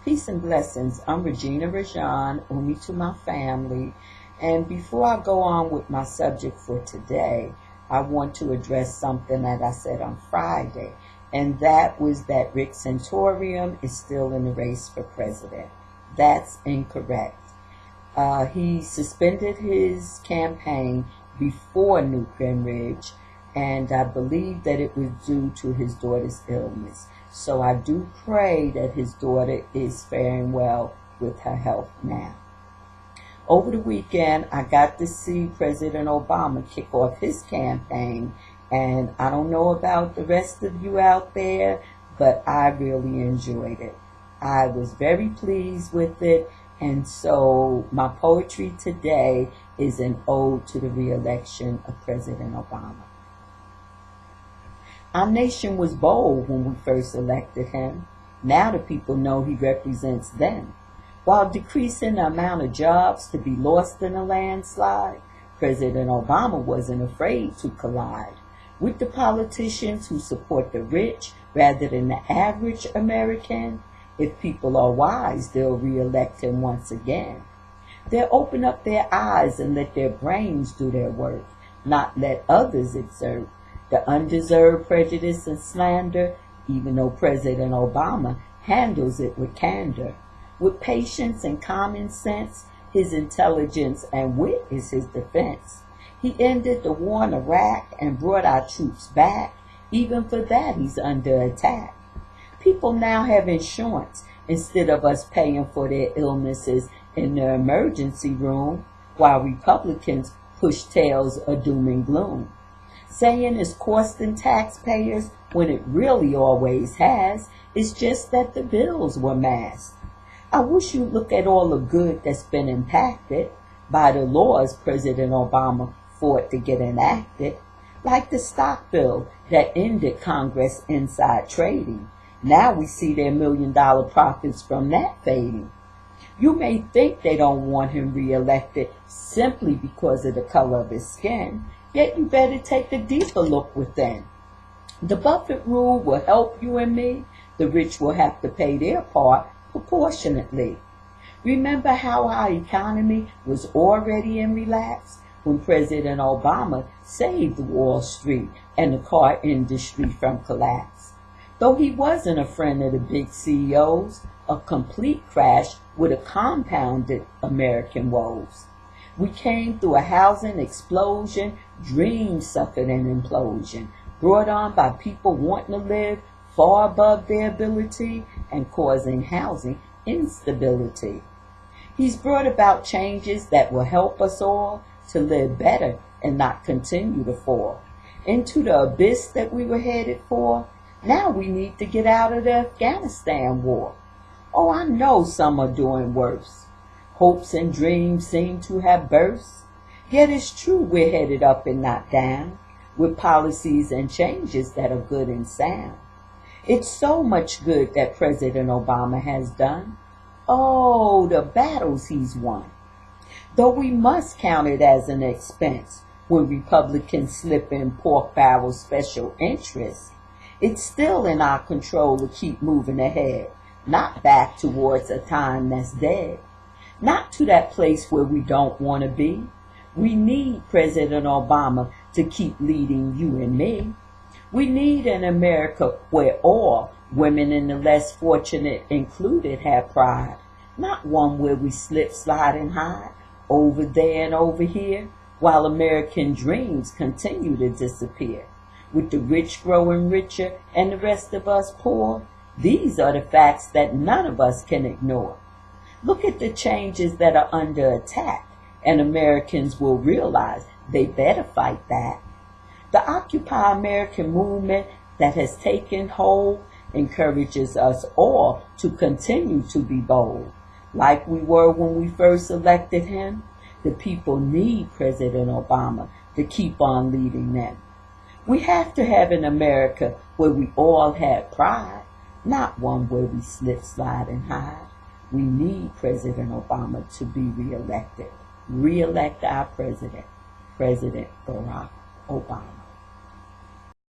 Peace and blessings. I'm Balkman-Rajahn, Umi to my family. And before I go on with my subject for today, I want to address something that I said on Friday. And that was that Rick Santorum is still in the race for president. That's incorrect. He suspended his campaign before Newt Gingrich, and I believe that it was due to his daughter's illness. So I do pray that his daughter is faring well with her health now. Over the weekend, I got to see President Obama kick off his campaign, and I don't know about the rest of you out there, but I really enjoyed it. I was very pleased with it, and so my poetry today is an ode to the re-election of President Obama. Our nation was bold when we first elected him. Now the people know he represents them. While decreasing the amount of jobs to be lost in a landslide, President Obama wasn't afraid to collide with the politicians who support the rich rather than the average American. If people are wise, they'll re-elect him once again. They'll open up their eyes and let their brains do their work, not let others exert the undeserved prejudice and slander, even though President Obama handles it with candor. With patience and common sense, his intelligence and wit is his defense. He ended the war in Iraq and brought our troops back. Even for that, he's under attack. People now have insurance instead of us paying for their illnesses in the emergency room, while Republicans push tales of doom and gloom, saying it's costing taxpayers when it really always has. It's just that the bills were masked. I wish you'd look at all the good that's been impacted by the laws President Obama fought to get enacted, like the stock bill that ended Congress inside trading. Now we see their $1 million profits from that fading. You may think they don't want him reelected simply because of the color of his skin, yet you better take a deeper look within. The Buffett rule will help you and me. The rich will have to pay their part proportionately. Remember how our economy was already in relapse when President Obama saved Wall Street and the car industry from collapse. Though he wasn't a friend of the big CEOs, a complete crash would have compounded American woes. We came through a housing explosion, dreams suffered an implosion, brought on by people wanting to live far above their ability and causing housing instability. He's brought about changes that will help us all to live better and not continue to fall into the abyss that we were headed for. Now we need to get out of the Afghanistan war. Oh, I know some are doing worse. Hopes and dreams seem to have burst. Yet it's true we're headed up and not down, with policies and changes that are good and sound. It's so much good that President Obama has done. Oh, the battles he's won. Though we must count it as an expense when Republicans slip in pork barrel special interests, it's still in our control to keep moving ahead, not back towards a time that's dead, not to that place where we don't want to be. We need President Obama to keep leading you and me. We need an America where all, women and the less fortunate included, have pride, not one where we slip, slide, and hide over there and over here, while American dreams continue to disappear, with the rich growing richer and the rest of us poor. These are the facts that none of us can ignore. Look at the changes that are under attack, and Americans will realize they better fight back. The Occupy American movement that has taken hold encourages us all to continue to be bold. Like we were when we first elected him, the people need President Obama to keep on leading them. We have to have an America where we all have pride, not one where we slip, slide, and hide. We need President Obama to be reelected. Re-elect our president, President Barack Obama.